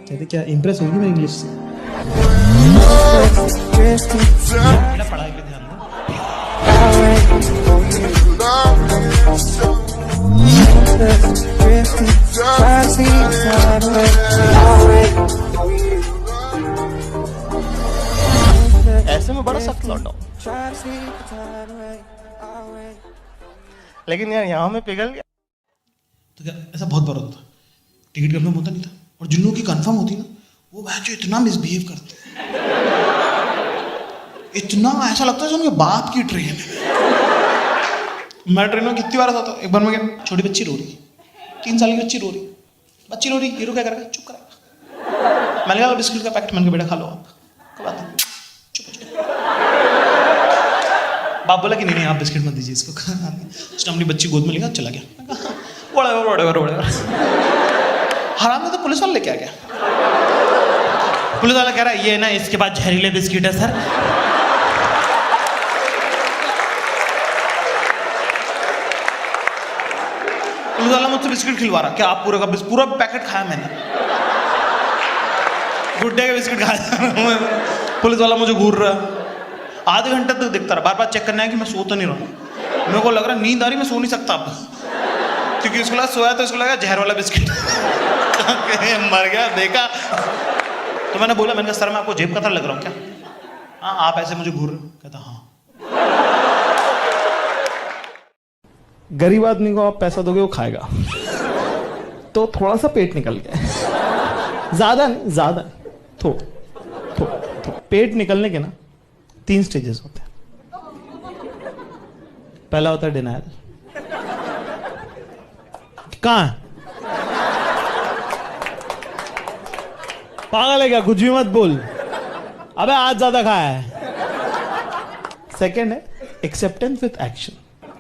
कहते क्या इम्प्रेस होगी मैं इंग्लिश से। बेटा पढ़ाई पे ध्यान दो। ऐसे में बड़ा सख्त लौटा हूं, लेकिन यार यहाँ में पिघल गया। तो क्या ऐसा बहुत बार होता, टिकट कंफर्म होता नहीं था, और जिन लोगों की कंफर्म होती ना वो बहन जो इतना मिसबिहेव करते, इतना ऐसा लगता है जैसे उनके बाप की ट्रेन है। मैं ट्रेन में कितनी बार आता था, एक बार मैं गया, छोटी बच्ची रो रही, 3 साल की बच्ची रो रही, हीरो क्या करेगा, चुप करेगा। मैंने कहा बिस्किट का पैकेट, मैंने कहा बेटा खा लो आप, कब आता चुप। बाप बोला कि नहीं आप बिस्किट मत दीजिए इसको। उसने अपनी बच्ची गोद में लिया, चला गया। हराम में तो पुलिस वाला लेके आ गया। पुलिस वाला कह रहा है ये ना इसके बाद जहरीले बिस्किट है सर। पुलिस वाला मुझसे बिस्किट खिलवा रहा, क्या आप पूरा पैकेट खाया मैंने, गुड्डे का बिस्किट खाया। पुलिस वाला मुझे घूर रहा, आधे घंटे तक दिखता रहा, बार बार चेक करना है कि मैं सो तो नहीं रहा। मेरे को लग रहा नींद आ रही, मैं सो नहीं सकता अब, क्योंकि इसको लगा सोया तो इसको लगा जहर वाला बिस्किट। मर गया देखा। तो मैंने बोला, मैंने कहा सर मैं आपको जेब कतर लग रहा हूँ क्या? हाँ आप ऐसे मुझे घूर रहे हो। कहता हाँ। गरीब आदमी को आप पैसा दोगे वो खाएगा, तो थोड़ा सा पेट निकल गया, ज्यादा नहीं, थोड़ा पेट निकलने के ना 3 स्टेजेस होते हैं। पहला होता है डिनायल। कहां है? पागल है क्या, कुछ भी मत बोल, अबे आज ज्यादा खाया है। सेकेंड है एक्सेप्टेंस विथ एक्शन।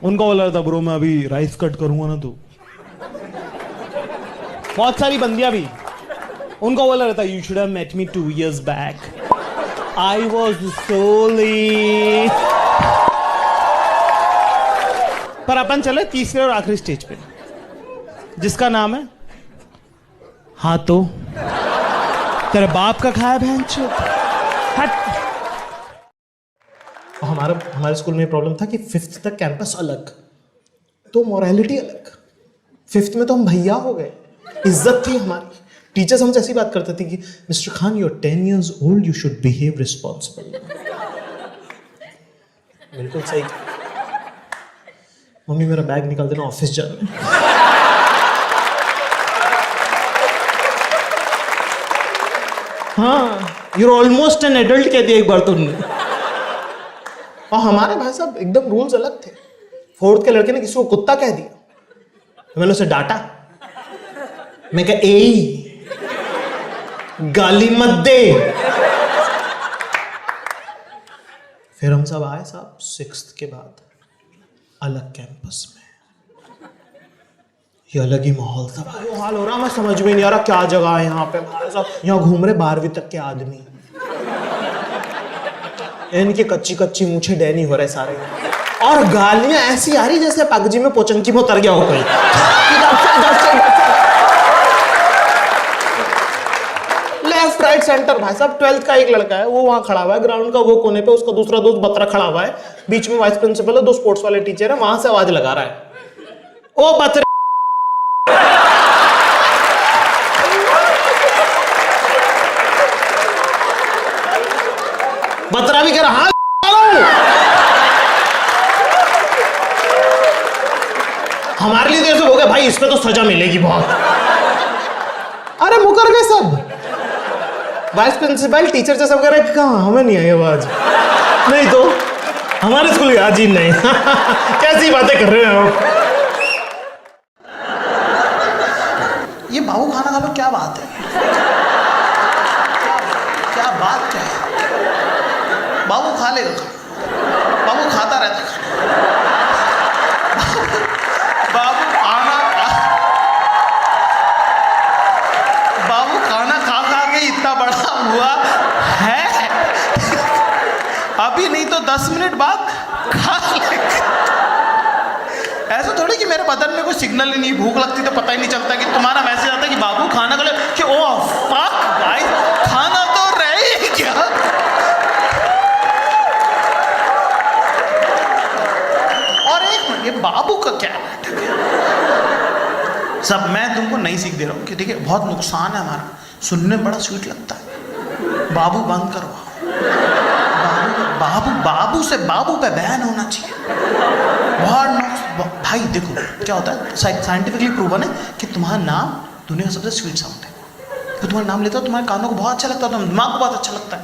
उनका बोला था ब्रो मैं अभी राइस कट करूंगा ना, तो बहुत सारी बंदियां भी उनको बोला रहता you should have met me 2 years back, I was so late। पर अपन चले तीसरे और आखिरी स्टेज पे, जिसका नाम है हाँ तो तेरे बाप का खाया बहन चो। हमारे स्कूल में प्रॉब्लम था कि 5th तक कैंपस अलग, तो मोरालिटी अलग। 5th में तो हम भैया हो गए, इज्जत थी हमारी। टीचर्स हमसे ऐसी बात करते थे कि mister Khan you are 10 years old, you should behave responsible. बिल्कुल सही। मम्मी मेरा बैग निकाल देना, ऑफिस जाना है। हाँ you are almost an adult कह दिया एक बार तुमने। और हमारे भाई साहब एकदम रूल्स अलग थे। 4th के लड़के ने किसी को कुत्ता कह दिया, तो मैंने उसे डांटा, मैं कहा ए गाली मत दे। फिर हम सब आए साहब 6th के बाद अलग कैंपस में, ये अलग ही माहौल था भाई। वो हाल हो रहा, मैं समझ में नहीं आ रहा क्या जगह है यहाँ पे। यहाँ घूम रहे 12वीं तक के आदमी, इनकी कच्ची कच्ची मूछे डैनी हो रहे सारे, और गालियां ऐसी आ रही जैसे पगजी में पोचंकी में उतर गया हो कोई। लेफ्ट राइट सेंटर भाई साहब। 12th का एक लड़का है, वो वहां खड़ा हुआ है ग्राउंड का वो कोने पे, उसका दूसरा दोस्त बतरा खड़ा हुआ है, बीच में वाइस प्रिंसिपल है, 2 स्पोर्ट्स वाले टीचर है, वहां से आवाज लगा रहा है ओ बतरा। बतरा भी कह रहा हाँ। हमारे लिए तो ऐसे हो गया भाई, इसमें तो सजा मिलेगी बहुत। अरे मुकर गए सब, वाइस प्रिंसिपल टीचर जैसा वगैरह, कहाँ हमें नहीं आई आवाज, नहीं तो हमारे स्कूल आज ही नहीं। कैसी बातें कर रहे हो आप? ये बाबू खाना खा लो, क्या बात है, क्या बात क्या है? बाबू खा लेगा, बाबू खाता रहता है। बाबू खाना खा खा के इतना बड़ा हुआ है, अभी नहीं तो 10 मिनट बाद खा लेगा। ऐसा थोड़ी कि मेरे बदन में कोई सिग्नल ही नहीं, भूख लगती तो पता ही नहीं चलता कि तुम्हारा मैसेज आता कि बाबू खाना खा ले, कि ओ फक सब मैं तुमको नई सीख दे रहा हूँ कि ठीक है, बहुत नुकसान है हमारा, सुनने में बड़ा स्वीट लगता है। बाबू बंद करो, बाबू बाबू से बाबू पे बैन होना चाहिए। बहुत भाई देखो क्या होता है, साइंटिफिकली प्रूवन है कि तुम्हारा नाम दुनिया का सबसे स्वीट साउंड है। तो तुम्हारा नाम लेता हो, तुम्हारे कानों को बहुत अच्छा लगता है, तुम्हारे दिमाग को बहुत अच्छा लगता है।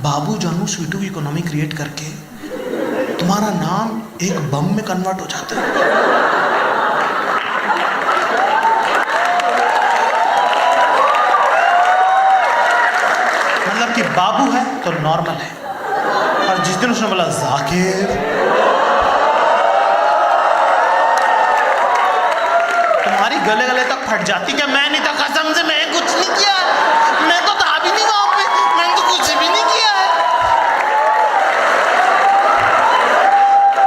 बाबू जानू स्वीटू की इकोनॉमी क्रिएट करके तुम्हारा नाम एक बम में कन्वर्ट हो जाता है। मतलब कि बाबू है तो नॉर्मल है, और जिस दिन उसने बोला जाकिर, तुम्हारी गले गले तक फट जाती। क्या मैं नहीं था, कसम से मैं कुछ नहीं किया, मैं तो था भी नहीं वहां पे, मैंने तो कुछ भी नहीं किया है।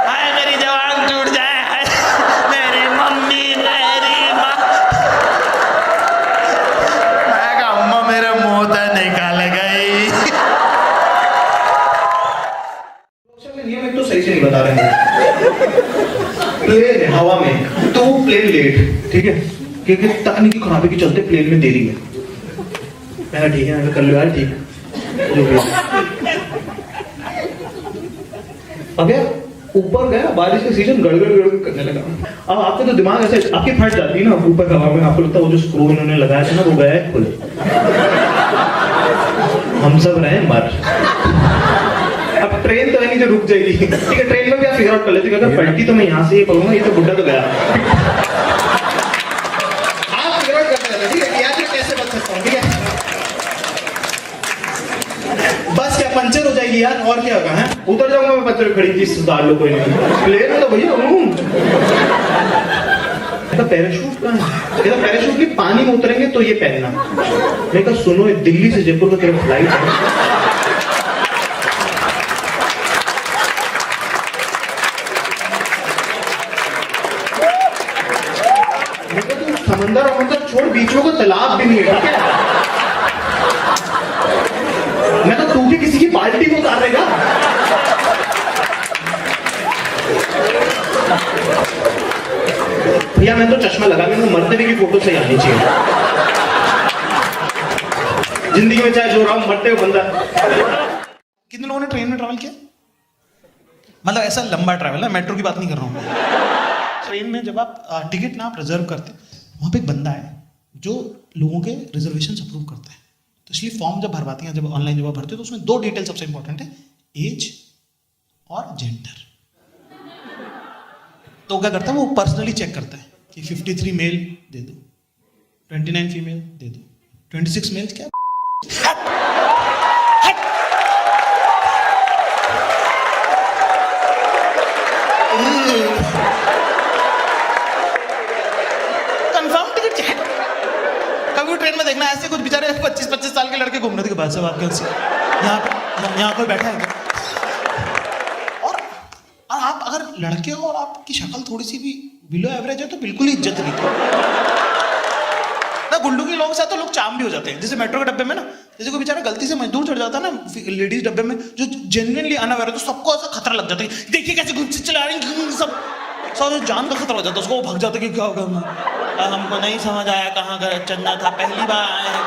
हाय मेरी जवान टूट जाए, हाय मेरी मम्मी मेरी माँ। मैं कहा अम्मा मेरे मुंह से निकाल गई। नियम एक तो सही से नहीं बता रहे हैं। प्लेन है हवा में, तो वो प्लेन लेट, ठीक है, क्योंकि तकनीकी खराबी के चलते प्लेन में देरी है। मैं ठीक है, कर लो यार, ठीक जो भी है। अब यार ऊपर गया, बारिश का सीजन गड़गड़ गड़गड़ करने लगा। अब आपका तो दिमाग ऐसे आपकी फट जाती है ना ऊपर हवा में, आपको लगता है वो जो स्क्रू इन्होंने लगाया था ना वो गया है खुल, हम सब रहे मर। अब ट्रेन तो है नहीं जो रुक जाएगी, ठीक है, ट्रेन में भी आप फिगर आउट कर लेते हैं, अगर पलटी तो मैं यहाँ से ये पढ़ूंगा, ये तो बुढ़ा तो गया। आप फिगर आउट करते रहते, ठीक है, यार ये कैसे बच सकता हूँ, ठीक है। बस क्या पंचर हो जाएगी यार, और क्या होगा, है उतर जाऊंगा मैं, पंचर खड़ी थी सुधार लो, कोई नहीं, प्लेन में तो भैया पैराशूट कहाँ है, पैराशूट की पानी में उतरेंगे तो ये पहनना। मैं कहा सुनो, दिल्ली से जयपुर का तेरा फ्लाइट है, समंदर और छोड़, बीचों का तालाब भी नहीं है, ठीक है। मैं तो तू भी किसी की बाल्टी में उतार देगा। भैया मैं तो चश्मा लगा, मैं मरते हुए की फोटो सही आनी चाहिए। जिंदगी में चाहे जो रहा हूं, मरते हुए बंदा। कितने लोगों ने ट्रेन में ट्रैवल किया? मतलब ऐसा लंबा ट्रैवल है, मेट्रो की बात नहीं कर रहा हूँ। ट्रेन में जब आप टिकट ना आप रिजर्व करते, वहाँ पे एक बंदा है जो लोगों के रिजर्वेशन अप्रूव करता है। तो इसलिए फॉर्म जब भरवाते हैं, जब ऑनलाइन जब भरते हो, तो उसमें 2 डिटेल सबसे इंपॉर्टेंट है, एज और जेंडर। तो क्या करता है वो पर्सनली चेक करता है कि 53 मेल दे दो, 29 फीमेल दे दो, 26 मेल क्या कंफर्म टिकट चेक। कभी ट्रेन में देखना ऐसे कुछ बेचारे 25-25 साल के लड़के घूम रहे थे कि भाई साहब आपके यहाँ कोई बैठा है। और आप अगर लड़के हो और आपकी शक्ल थोड़ी सी भी बिलो एवरेज है तो बिल्कुल ही इज्जत नहीं ना। गुंडू के लोग साथ तो लोग चाम भी हो जाते हैं। जैसे मेट्रो के डब्बे में ना, जैसे कोई बेचारा गलती से मजदूर चढ़ जाता है ना लेडीज डब्बे में, जो जेन्युइनली अनअवेयर है, तो सबको ऐसा खतरा लग जाता है, देखिए कैसे घुस चला रही हैं, सब जान का खतरा हो जाता है उसको। वो भाग जाता है कि क्या होगा, हमको नहीं समझ आया कहाँ का चलना था, पहली बार आए हैं।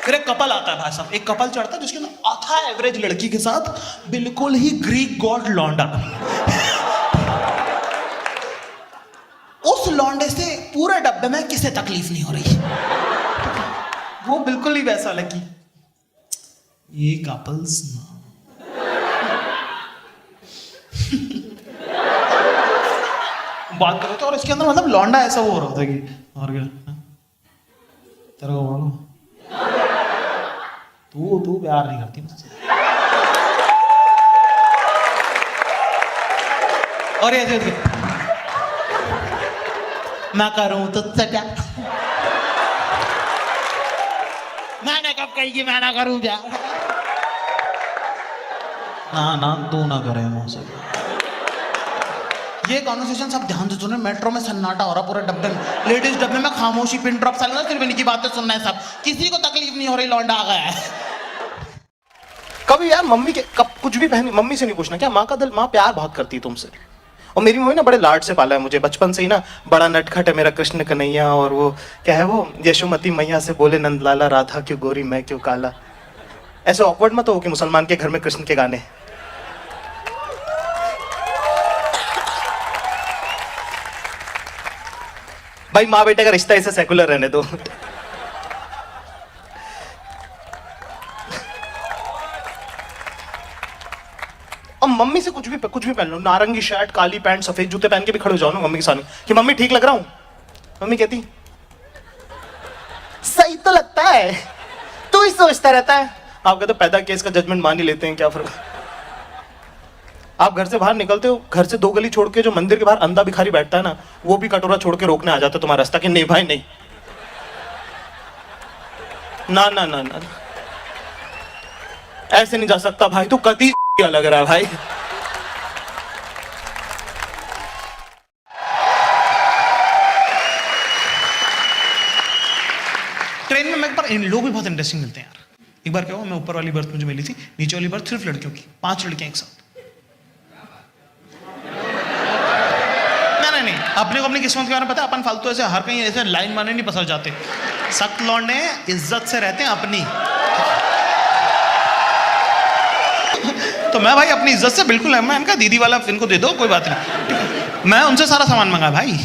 फिर एक कपल आता है भाई साहब, एक कपल चढ़ता है जिसके अंदर आधा एवरेज लड़की के साथ बिल्कुल ही ग्रीक गॉड लौंडा। उस लौंडे से पूरे डब्बे में किसे तकलीफ नहीं हो रही, वो बिल्कुल ही वैसा लगी। ये कपल्स ना बात कर रहे थे, और इसके अंदर मतलब लौंडा ऐसा वो हो रहा था कि और क्या तेरे को बोलो, तू प्यार नहीं करती मुझसे। और ऐसे मैं करूं तुझसे क्या, मैंने कब कही कि मैं ना करूं प्यार। ना तू ना करे मुझसे। ये कॉन्वर्सेशन सब ध्यान से सुने। मेट्रो में सन्नाटा हो रहा पूरे डब्बे में, लेडीज डब्बे में खामोशी, पिन ड्रॉप साइलेंस, सिर्फ इनकी बातें सुनना है सब, किसी को तकलीफ नहीं हो रही, लौंडा आ गया है। कभी यार मम्मी के कब कुछ भी पहनी, मम्मी से नहीं पूछना क्या, माँ का दिल, माँ प्यार बहुत करती है तुमसे। और मेरी मम्मी ना बड़े लाड से पाला है मुझे बचपन से ही ना, बड़ा नटखट है मेरा कृष्ण कन्हैया, और वो क्या है वो यशोमती मैया से बोले नंदलाला राधा क्यों गोरी मैं क्यों काला। ऐसे ऑकवर्ड मत हो कि मुसलमान के घर में कृष्ण के गाने। भाई माँ बेटे का रिश्ता इसे सेकुलर रहने दो। और मम्मी से कुछ भी पहन लो, नारंगी शर्ट, काली पैंट, सफेद जूते पहन के भी खड़े हो जाओ ना मम्मी के सामने कि मम्मी ठीक लग रहा हूं। मम्मी कहती सही तो लगता है, तू ही सोचता रहता है। आप कहते पैदा केस का जजमेंट मान ही लेते हैं, क्या फर्क। आप घर से बाहर निकलते हो, घर से 2 गली छोड़ के जो मंदिर के बाहर अंधा भिखारी बैठता है ना, वो भी कटोरा छोड़ के रोकने आ जाता है तुम्हारा रास्ता कि नहीं भाई नहीं, ना ना ना ना ऐसे नहीं जा सकता भाई, तू कति क्या लग रहा है भाई। ट्रेन में मेरे पर लोग भी बहुत इंटरेस्टिंग मिलते हैं यार। एक बार क्या हुआ, मैं ऊपर वाली बर्थ मुझे मिली थी, नीचे वाली बर्थ सिर्फ लड़कियों की, 5 लड़कियां एक साथ। नहीं, अपने को अपनी किस्मत के बारे में पता है, अपन फालतू ऐसे हर कहीं ऐसे लाइन मारने नहीं पसंद जाते। सख्त लौंडे इज्जत से रहते हैं अपनी। तो मैं भाई अपनी इज्जत से बिल्कुल है, मैं इनका दीदी वाला इनको दे दो कोई बात नहीं। मैं उनसे सारा सामान मंगा भाई,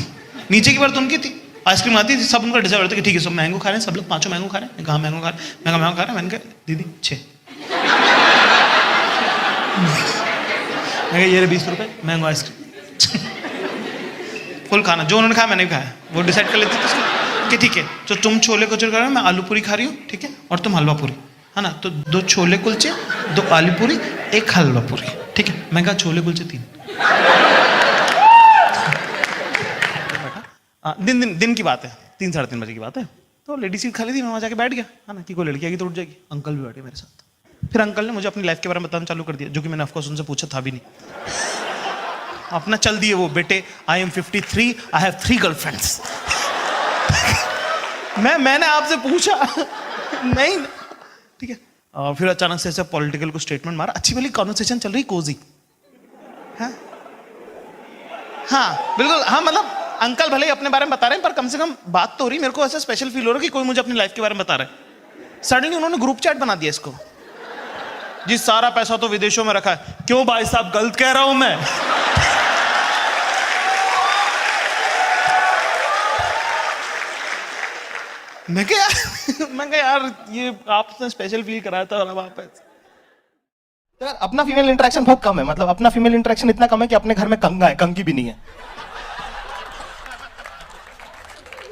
नीचे की बर्थ उनकी थी, आइसक्रीम आती थी, सब उनका डिसाइड होता कि ठीक है सब मैंगो खा रहे हैं, सब लोग 5 मैंगो खा रहे हैं, कहाँ मैंगो खा रहे हैं, मैंगो खा रहे हैं, मैंने कहा दीदी 6, मैं ये 20 रुपए मैंगो आइसक्रीम फुल खाना, जो उन्होंने खाया मैंने भी खाया, वो डिसाइड कर लेते थे कि ठीक है तो तुम छोले कुलचे खा रहे हो, मैं आलू पूरी खा रही हूँ, ठीक है, और तुम हलवा पूरी, है ना, तो 2 छोले कुलचे, 2 आलू पूरी, 1 हलवा पूरी, ठीक है। मैं कहा छोले कुलचे 3। दिन की बात है, 3 साढ़े 3 बजे की बात है, तो लेडी सीट खाली थी, मैं वहाँ जाके बैठ गया, है ना, कि कोई लड़की आएगी तो उठ जाएगी। अंकल भी बैठे मेरे साथ। फिर अंकल ने मुझे अपनी लाइफ के बारे में बताना चालू कर दिया, जो कि मैंने ऑफकोर्स उनसे पूछा था भी नहीं। अपना चल दिए वो, बेटे I am 53, I have 3 girlfriends. मैंने आपसे पूछा नहीं, ठीक है। और फिर अचानक से ऐसे पॉलिटिकल को स्टेटमेंट मारा, अच्छी वाली कॉन्वर्सेशन चल रही, कोजी, हाँ बिल्कुल, हाँ मतलब अंकल भले ही अपने बारे में बता रहे हैं, पर कम से कम बात तो हो रही। मेरे को ऐसा स्पेशल फील हो रहा है कि कोई मुझे अपनी लाइफ के बारे में बता रहा है। सडनली उन्होंने ग्रुप चैट बना दिया इसको, जी सारा पैसा तो विदेशों में रखा है। क्यों भाई साहब गलत कह रहा हूं मैं? मैं क्या यार ये आपने स्पेशल फील कराया था वापस। यार अपना फीमेल इंटरेक्शन बहुत कम है, मतलब अपना फीमेल इंटरेक्शन इतना कम है कि अपने घर में कंगा है, कंगी भी नहीं है।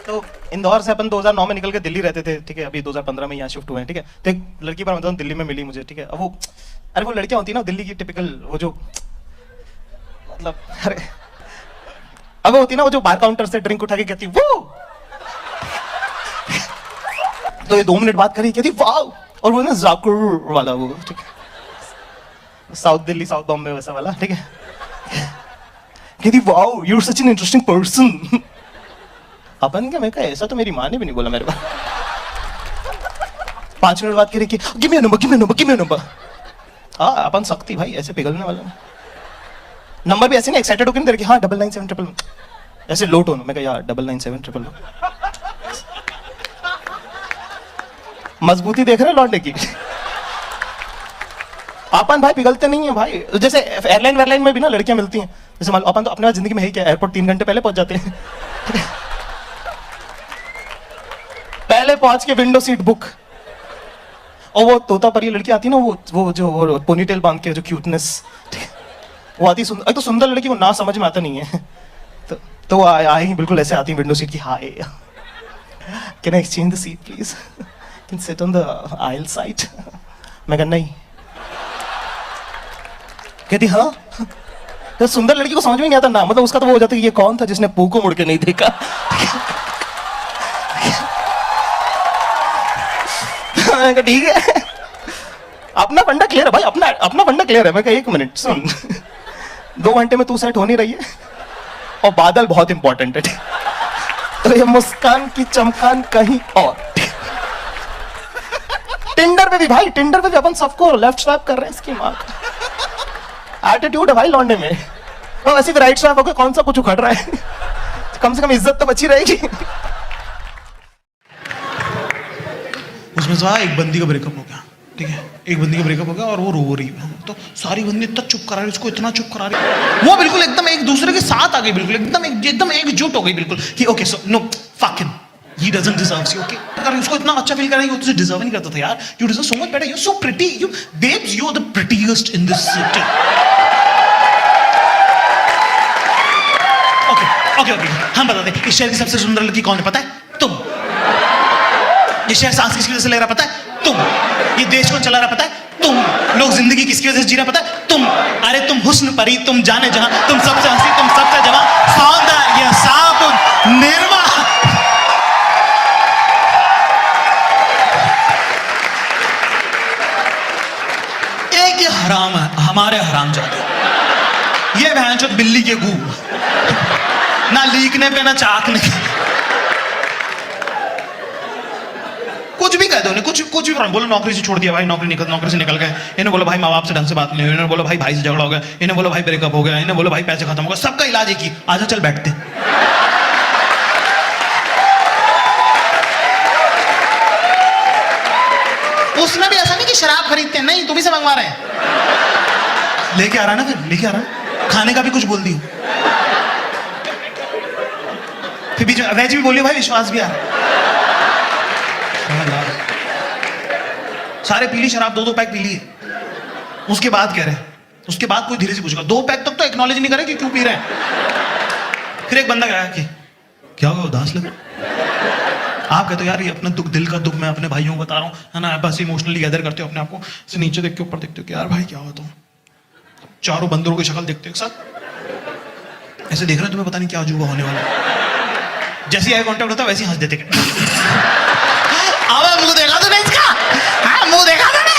तो इंदौर से अपन 2009 में निकल के दिल्ली रहते थे, ठीक है, अभी 2015 में यहाँ शिफ्ट हुए हैं, ठीक है। तो एक लड़की पर मतलब दिल्ली में मिली मुझे, ठीक है। अब वो अरे वो लड़कियां होती है ना दिल्ली की टिपिकल, वो जो मतलब अरे अब वो होती है ना वो जो बार काउंटर से ड्रिंक उठा के कहती वो, तो ये 2 मिनट बात करी, कहती वाह, और वो ना जाकुर वाला वो, ठीक है, साउथ दिल्ली साउथ बॉम्बे वैसा वाला, ठीक है, कहती वाह you are such an interesting person. अपन क्या, मैं कहा ऐसा तो मेरी माँ ने भी नहीं बोला मेरे को। 5 मिनट बात करी कि give me number, give me number, give me number. हाँ अपन सकती भाई, ऐसे पिघलने वाला नंबर भी ऐसे ना एक्साइटेड होकर नहीं दे, हाँ 997 ऐसे लो टोन। मैं कहा यार 997 मजबूती देख रहे लौटने की। अपन भाई पिघलते नहीं है भाई, जैसे एयरलाइन वेयरलाइन में भी ना लड़कियां मिलती हैं, जैसे मान लो अपन तो अपने जिंदगी में है क्या, एयरपोर्ट 3 घंटे पहले पहुंच जाते हैं। पहले पहुंच के विंडो सीट बुक, और वो तोता परी लड़की आती है ना, वो जो पोनीटेल बांध के जो क्यूटनेस, वो आती सुंदर, तो सुंदर लड़की को ना समझ में आता नहीं है, तो वो आई बिल्कुल ऐसे आती विंडो सीट की, hi can I exchange the seat please, can sit on the aisle side. मैं कहा नहीं, कहती हाँ, तो सुंदर लड़की को समझ में नहीं आता ना, मतलब उसका तो वो हो जाता है ये कौन था जिसने पू को मुड़ के नहीं देखा। ठीक है, अपना फंडा क्लियर है भाई, अपना फंडा क्लियर है। मैं कहा 1 मिनट सुन, 2 घंटे में तू सेट हो नहीं रही है, और बादल बहुत इंपॉर्टेंट है, तो ये मुस्कान की चमकान कहीं और। टिंडर पे भी भाई, टिंडर पे भी अपन सबको लेफ्ट स्वाइप कर रहे हैं, इसकी माँ। एटीट्यूड है भाई लौंडे में। तो ऐसे भी राइट स्टैप होकर कौन सा कुछ उखड़ रहा है। कम से कम इज्जत तो बची रहेगी। उसमें से एक बंदी का ब्रेकअप हो गया, ठीक है, एक बंदी का ब्रेकअप हो गया और वो रो रही है, तो सारी बंदी इतना चुप करा रही, उसको इतना चुप करा रही, वो बिल्कुल एकदम एक दूसरे के साथ आ गई, बिल्कुल एकदम एकजुट हो गई बिल्कुल कि okay so no fuck him, he doesn't deserves you, okay. अगर उसको इतना अच्छा फील करा कि वो तुझे डिजर्व नहीं करता था यार, you deserve so much better, you so pretty, you babes, you are the prettiest in this city. Okay okay, हम बता दें इस शहर की सबसे सुंदर लड़की कौन है पता है? तुम। ये शहर सांस किसकी वजह से ले रहा पता है? तुम। ये देश कौन चला रहा पता है? तुम। लोग जिंदगी किसकी वजह से जी रहा पता है? तुम। अरे तुम हुस्न परी, तुम जाने जहां, तुम सबसे हंसी, तुम सबसे जवां, सौंदर्य साबुन निर्मा। एक ये हराम है, हमारे हराम जाते, ये भैंचोद बिल्ली के गू, ना लीकने पे ना चाकने, कुछ भी कह दो उन्हें, कुछ भी बोलो, नौकरी से छोड़ दिया भाई, नौकरी से निकल गए, इन्हें बोलो भाई माँ बाप से ढंग से बात नहीं हुई, इन्हें बोलो भाई भाई से झगड़ा हो गया, इन्हें बोलो भाई ब्रेकअप हो गया, इन्हें बोलो भाई पैसे खत्म हो गए, सबका इलाज एक ही, आजा चल बैठते। उसने भी ऐसा नहीं कि शराब खरीदते हैं, नहीं तुम्ही से मंगवा रहे हैं, लेके आ रहा ना, फिर लेके आ रहा, खाने का भी कुछ बोल दी, फिर बीच में वेज भी बोलिए भाई, विश्वास भी आ रहा है, सारे पी ली शराब, 2-2 पैक पी लिए, उसके बाद कह रहे हैं, उसके बाद कोई धीरे से पूछेगा, 2 पैक तक तो एक्नॉलेज नहीं करे कि क्यों पी रहे हैं। फिर एक बंदा कहा कि क्या हुआ, उदास लग, आप कहते हो यार ये अपना दुख, दिल का दुख मैं अपने भाइयों को बता रहा हूँ, है ना, बस इमोशनली गैदर करते हो अपने आप को, से नीचे देख के ऊपर देखते हो कि यार भाई क्या हुआ, तुम चारों बंदरों की शक्ल देखते हो एक साथ, ऐसे देख रहे हो, तुम्हें पता नहीं क्या अजूबा होने वाला है, जैसे आई कांटेक्ट होता वैसे ही हंस देते, मुंह देखा तूने इसका, हाँ मुंह देखा तूने,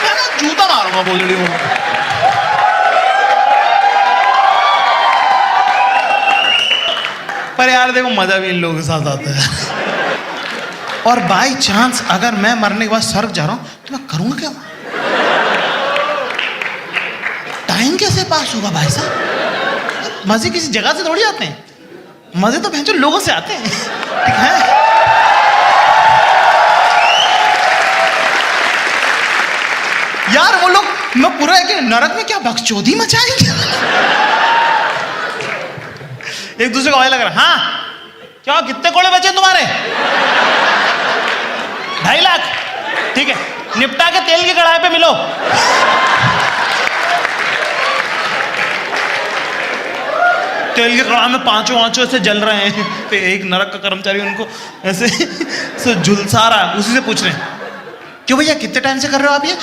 मैं जूता मारूंगा बोलड़ी को। पर यार देखो मजा भी इन लोगों के साथ आता है, और बाई चांस अगर मैं मरने के बाद स्वर्ग जा रहा हूं तो मैं करूंगा क्या? टाइम कैसे पास होगा भाई साहब? मजे किसी जगह से थोड़ी आते हैं, मजे तो भैंचो लोगों से आते हैं, ठीक है? यार वो लोग, मैं पूरा है कि नरक में क्या बकचोदी मचाएंगे, एक दूसरे को लग रहा, हाँ क्या कितने कोड़े बचे तुम्हारे? 2.5 लाख, ठीक है, निपटा के तेल की कढ़ाई पे मिलो। तेल के कढ़ाई में पांचों ऐसे जल रहे हैं, तो एक नरक का कर्मचारी उनको ऐसे झुलसा रहा है, उसी से पूछ रहे हैं, क्यों भैया कितने टाइम से कर रहे हो आप ये?